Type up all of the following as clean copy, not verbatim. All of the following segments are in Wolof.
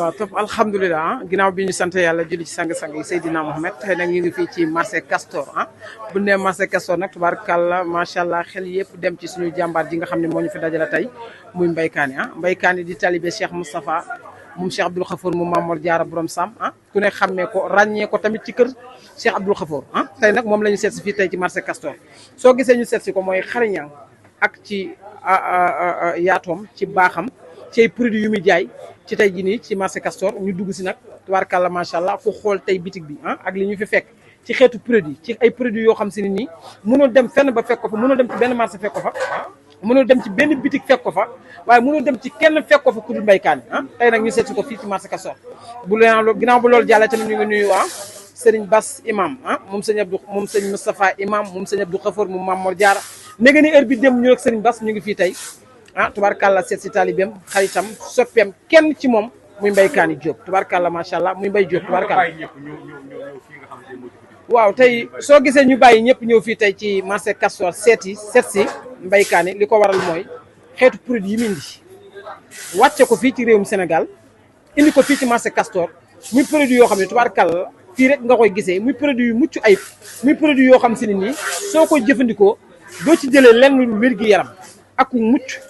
waaw topp alhamdulilah ginnaaw bi ñu sant yàlla julli ci sang-sang yi Seydina Mohamed tey nag ñu ngi fii ci marché Castor bu ñu nee marché Castor nag tubaarkàlla macha allah xel yëpp dem ci suñu jàmbaar ji nga xam ne moo ñu fi dajale tey muy Mbaye Kané Mbaye Kané di talibé Cheikh Moustapha moom Cheikh Abdoul Khafour mu Mamor Diarra borom Sam ku ne xàmmee ko ràññee ko tamit ci kër Cheikh Abdoul Khafour tey nag moom la ñu seet si fii tey ci marché Castor soo gisee ñu seet si ko mooy xariñam ak ci yaatoom ci baaxam ci ay produits yu muy jaay ci tey jii nii ci marché Castor ñu dugg si nag tubaarkàlla macha allah ku xool tey bitig bi ak li ñu fi fekk ci xeetu produit ci ay produits yoo xam si ne nii mënoo dem fenn ba fekk ko fa mënoo dem ci benn marché fekk ko fa mënoo dem ci benn bitig fekk ko fa waaye mënoo dem ci kenn fekk ko fa ku dul Mbaye Kané tey nag ñu seet si ko fii ci marché Castor bu leen ginnaaw bu loolu jàllee tamit ñu ngi nuyu Serigne Bass imam moom sëñ Abdou moom sëñ Moustapha imam moom sëñ Abdou Khafour moom Mamor Diarra léegi ni heure bi dem ñu ak Serigne Bass ñu ngi fii tey tubaarkàlla seet si taalibeem xaritam soppeem kenn ci moom muy Mbaye Kané Diop tubaarkàlla macha allah muy Mbaye Diop tubaarkàlla waaw tey soo gisee ñu bàyyi ñëpp ñëw fii tey ci marché Castor seet si Mbaye Kané li ko waral mooy xeetu produit yi mu indi wàcce ko fii ci réewum Sénégal indi ko fii ci marché Castor muy produit yoo xam ne tubaarkàlla fii rek nga koy gisee muy produit yu mucc ayib muy produit yoo xam si ne nii soo koy jëfandikoo doo ci jëlee lenn lu wér gi yaram ak mucc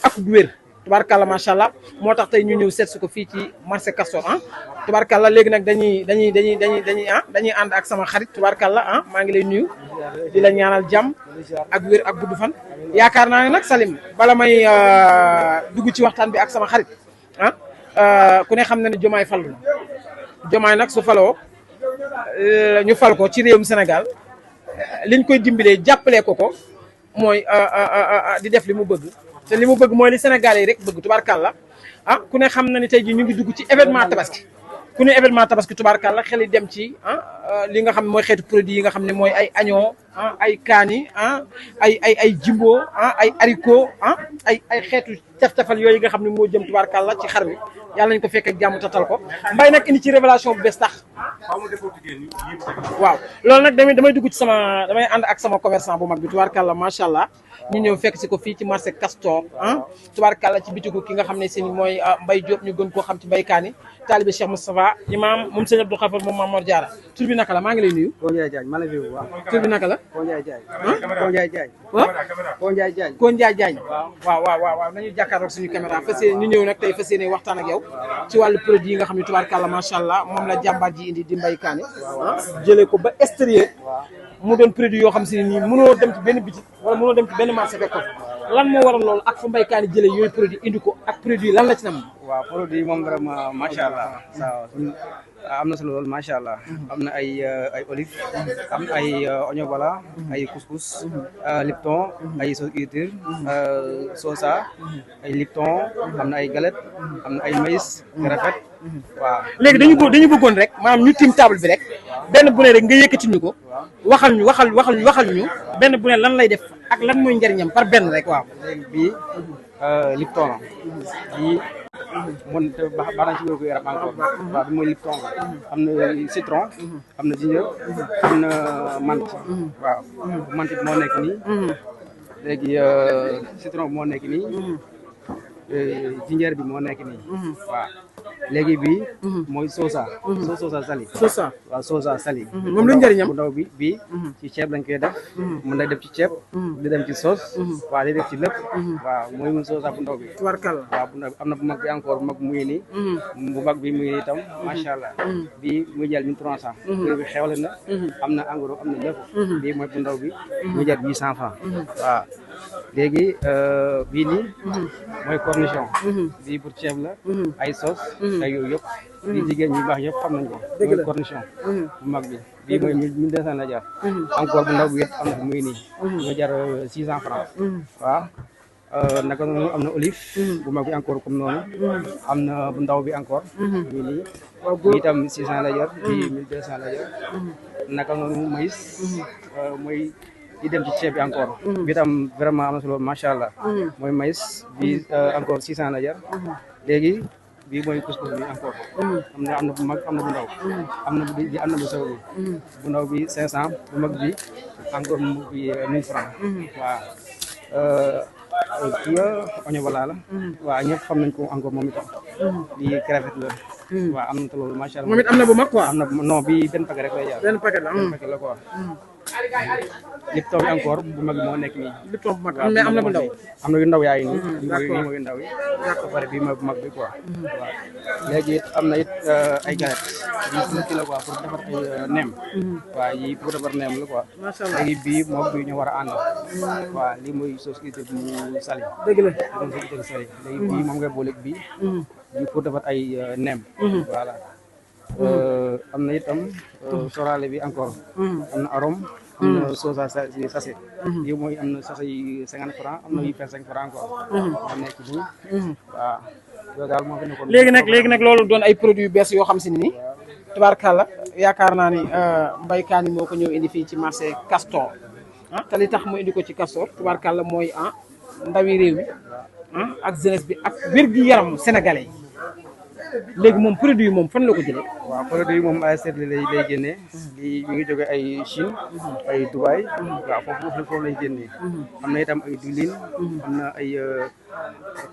ak du wér tubaarkàlla macha allah moo tax tey ñu ñëw seet si ko fii ci marché Castor tubaarkàlla léegi nag dañuy ànd ak sama xarit tubaarkàlla maa ngi lay nuyu di la ñaanal jàmm ak wér ak gudd fan yaakaar naa ne nag Salim bala may dugg ci waxtaan bi ak sama xarit ku ne xam na ne Diomaye fal na Diomaye nag su faloo ñu fal ko ci réewum Sénégal liñ koy dimbalee jàppalee ko mooy di def li mu bëgg te li mu bëgg mooy li Sénégalais yi rek bëgg tubaarkàlla ku ne xam na ni tey ji ñu ngi dugg ci événement tabaski ku ne événement tabaski tubaarkàlla xel yi dem ci li nga xam ne mooy xeetu produit yi nga xam ne mooy ay agneau ay kaani ay jimbo ay haricot ay xeetu taf-tafal yooyu nga xam ne moo jëm tubaarkàlla ci xar mi yàlla nañ ko fekk ak jàmm tatal ko Mbaye nag indi ci révélation bu bees tax waaw loolu nag damay dugg ci damay ànd ak sama commerçant bu mag bi tubaarkàlla macha allah ñu ñëw fekk si ko fii ci marché Castor tubaarkàlla ci bitigu ki nga xam ne si mooy Mbaye Diop ñu gën koo xam ci Mbaye Kané taalibe Cheikh Moustapha imam moom sëñ Abdou Khafour moom Mamor Diarra tur bi naka la maa ngi lay nuyu Ko Ndiaye Diagne maa ngi lay nuyu waaw tur bi naka la Ko Ndiaye Diagne Ko Ndiaye Diagne Ko Ndiaye Diagne Ko Ndiaye Diagne waaw nañu jàkkaarloog suñu caméra fas yéene ñu ñëw nag tey fas yéene waxtaan ak yow ci wàllu produit yi nga xam ne tubaarkàlla macha allah moom la jàmbaar ji indi di Mbaye Kané jëlee ko ba extérieur mu doon produit yoo xam si ne nii mënoo dem ci benn bitik wala mënoo dem ci benn marché fekk ko lan moo waral loolu ak fa Mbaye Kané jëlee yooyu produit indi ko ak produit lan la ci nam waaw produit moom vraiment macha allah am na solo lool macha allah am na ay olive am na ay oignon bala ay couscous Lipton ay sauce huître sosa ay Lipton am na ay galette am na ay maïs rafet waaw léegi dañu bëggoon rek maanaam ñu tiim table bi rek benn bu ne rek nga yëkkati ñu ko waxal ñu benn bu ne lan lay def ak lan mooy njëriñam par benn rek waaw léegi bii Lipton la bii mun te baax na ci wér gu yaram encore waaw bi mooy Lipton am na citron am na ginger am na menthe waaw menthe bi moo nekk nii léegi citron bi moo nekk nii ginger bi moo nekk nii waaw léegi bii mooy sosa sali waaw sosa sali moom la njëriñam bu ndaw bi bii ci ceeb lañ koy def mun na def ci ceeb di dem ci sauce waaw di def ci lépp waaw mooy mun sosa bu ndaw bi tubaarkàlla waaw bu ndaw am na bu mag bi encore bu mag mu ngi nii bu mag bi mu ngi nii itam macha allah bii muy jël 1300 prix bi xewle na am na engrais am na lépp bii mooy bu ndaw bi muy jël 800 francs waaw léegi bii nii mooy cornichon bii pour ceeb la ay sauce ay yooyu yëpp bii jigéen ñi baax yëpp xam nañ ko mooy cornichon bu mag bi bii mooy 1200 la jar encore bu ndaw bi yëpp am na muy nii mu jar 600 francs waaw naka noonu am na olive bu mag bi encore comme noonu am na bu ndaw bi encore bii nii bii itam 600 la jar bii 1200 la jar naka noonu maïs mooy di dem ci ceeb bi encore bi tam vraiment am na solo macha allah mooy maïs bi encore 600 la jar léegi bii mooy couscous bi encore am na bu mag am na bu ndaw am na bu sew bi bu ndaw bi 500 bu mag bi encore mu bi 1000 francs waaw kii la oignon bala la waaw ñëpp xam nañ ko encore moom itam lii crevette la waaw am na te loolu macha allah moom it am na bu mag quoi. am na non bi benn paquet rek lay jaar benn paquet la. benn paquet la quoi Lipton bi encore bu mag bi moo nekk nii Lipton bu mag mais am na bu ndaw. am na yu ndaw yaa ngi nii d'accord bii mooy yu ndaw yi ba pare bii mooy bu mag bi quoi waaw léegi it am na it ay galette yi pour kii la quoi pour defar ay neem waaw yi pour defar neem la quoi macha allah léegi bii moom bi ñu war a ànd waaw lii mooy sauce unité bu sali dëgg la. sali léegi bii moom ngay boole bii bii pour defar ay neem voilà am na itam sorale bi encore am na arôme am na sauce à sachet yi mooy am na sachet yi 50 francs am na yu 25 francs encore moo nekk nii waaw loolu daal moo fi nekkoon léegi nag loolu doon ay produits yu bees yoo xam si ni tubaarkàlla yaakaar naa ni Mbaye Kani moo ko ñëw indi fii ci marché Castor te li tax mu indi ko ci Castor tubaarkàlla mooy ndawi réew mi ak jeunesse bi ak wér-gi-yaram sénégalais yi léegi moom produit yi moom fan la ko jëlee. waaw produit yi moom ay seetlu lay génnee di mi ngi jóge ay Chine ay Dubaï waaw foofu lay génnee am na itam ay diwlin am na ay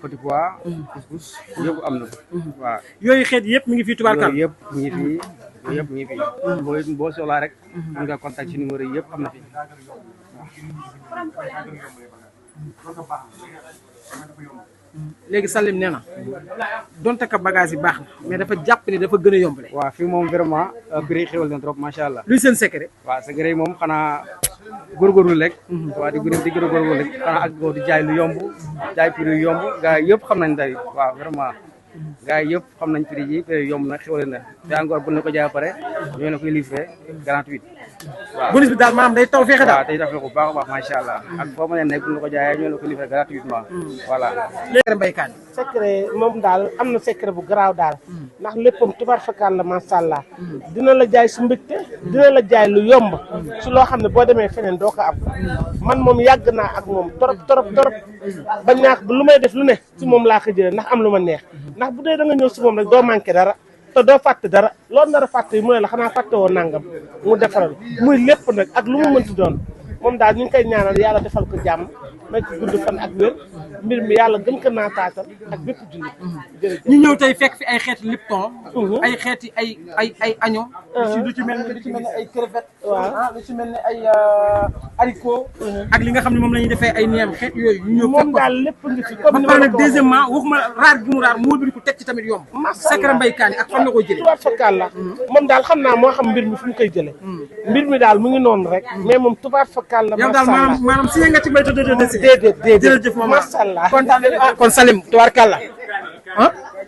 petit pois couscous yëpp am na waaw yooyu xeet yëpp mi ngi fii tubaarkàlla yooyu yëpp mi ngi fii yooyu yëpp mi ngi fii boo soxlaa rek mën nga contact ci numéro yi yëpp am na fi léegi Salim nee na donte ka bagage yi baax na mais dafa jàpp ni dafa gën a yombale. waaw fii moom vraiment prix xéwal na trop macha allah. luy seen secret. waaw secret yi moom xanaa góorgóorlu rek. waaw di gën a góorgóorlu rek xanaa ak di jaay lu yomb jaay prix yu yomb gars yi yëpp xam nañ day waaw vraiment gars yi yëpp xam nañ prix yi prix yomb na xéwal na te encore bu ñu ko jaay pare ñoo la koy livré gratuit. waaw bonus bi daal maanaam day taw fexe daal. waaw day taw fexe bu baax a baax macha allah. ak foo mën a nekk bu ñu ko jaayee ñoo la koy livré gratuitement. voilà. léegi Mbaye Kani. secret moom daal am na secret bu garaaw daal ndax léppam tubaar fakkaan la macha allah dina la jaay su mbégte dina la jaay lu yomb su loo xam ne boo demee feneen doo ko am man moom yàgg naa ak moom torop ba ñaax bu lu may def lu ne si moom laa ko jëlee ndax am lu ma neex ndax bu dee da nga ñëw si moom rek doo manqué dara te doo fàtte dara loolu nar a fàtte yi mu ne la xanaa fàtte woo nangam mu defaral muy lépp nag ak lu mu mënti doon moom daal ñu ngi koy ñaanal yàlla defal ko jàmm may ko gudd fan ak wér mbir mi yàlla gën ko naataatal ak bépp jullit. jërëjëf ñu ñëw tey fekk fi ay xeeti Lipton. ay xeeti ay agneau. lu ci mel ne ay crevettes. waaw lu ci mel ne ay haricots. ak li nga xam ne moom la ñuy defee ay neem xeet yooyu. ñu ñëw moom daal lépp ngi fi comme ni ba ma nag ko waxee. deuxièmement waxuma raar gi mu raar moo bi ko teg ci tamit yomb. secret Mbaye Kani ak fan la ko jëlee. tubaar fakkaan la moom daal xam naa moo xam mbir mi fu mu koy jëlee. mbir mi daal mu ngi noonu rek. mais moom tubaar fakkaan la. yow daal maanaam si nga ci mbay tëdd déedéet jërëjëf maman macha allah kontaan nañu kon Salim tubaarkàlla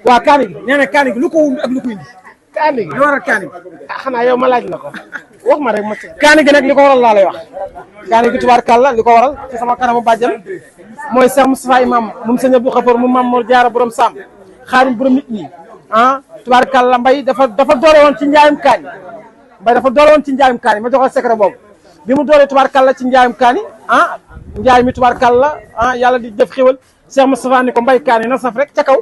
waa kaani gi nee na kaani gi lu ko wund ak lu ko indi kaani gi lu waral kaani gi xanaa yow ma laaj la ko wax ma rek ma ci kaani gi nag li ko waral laa lay wax kaani gi tubaarkàlla li ko waral ci sama kanamu bàjjan mooy Cheikh Moustapha Imam moom sëñ Abdou Khafour mu Mame Mor Diarra borom Sam xaarim borom nit ñi tubaarkàlla mbay dafa doore woon ci njaayum kaani mbay dafa doore woon ci njaayum kaani ma joxal secret boobu bi mu dooree tubaarkàlla ci njaayum kaani njaay mi tubaarkàlla yàlla di def xéwal Cheikh Moustapha ni ko Mbaye Kani na saf rek ca kaw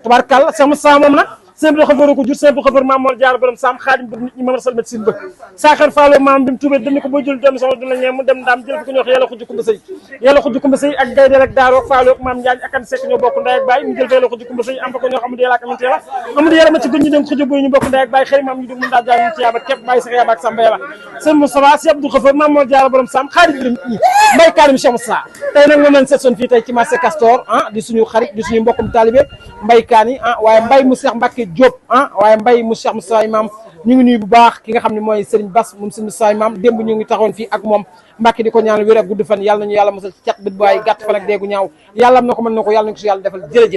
tubaarkàlla Cheikh Moustapha moom nag sëñ Abdou Khafour ko jur sëñ Abdou Khafour Mame Mor Diarra borom Sam xaadim borom nit ñi ma sal médecine ba saaxar faalo maam bi mu tuubee dañu ko boo jël doomi soxla dina ñee mu dem ndaam jël fi ko ñu wax yàlla xuju kumba sëy yàlla xuju kumba sëy ak gaydel ak daaroog faaloog maam Njaañ ak an sekk ñoo bokk ndey ak baay ñu jël fa yàlla xuju kumba sëy am fa ko ñoo xamante yàlla ak amante yàlla amul yàlla ma ci gën ñu dem xuju boy ñu bokk ndey ak baay xëy maam ñu dug mun daa jaay ñu ci yaaba képp bàyyi sax yaaba ak samba yàlla sëñ Moustapha si Abdou Khafour Mame Mor Diarra borom Sam xaadim borom nit ñi Mbaye Kani mi Cheikh Moustapha tey nag moom lañ seet soon fii tey ci marché Castor di suñu xarit di suñu mbokkum talibé Mbaye Kani waaye Mbaye mu Cheikh Mbacke Diop waaye Mbaye mu Cheikh Moustapha Imam ñu ngi nuyu bu baax ki nga xam ne mooy Serigne Bass moom Serigne Moustapha Imam démb ñu ngi taxawoon fii ak moom Mbacke di ko ñaanal wér ak gudd fan yàlla nañu yàlla mosal ci cat bët bu waay gàtt fan ak deegu ñaaw yàlla am na ko mën na ko yàlla nañu ko si yàlla defal jërëjëf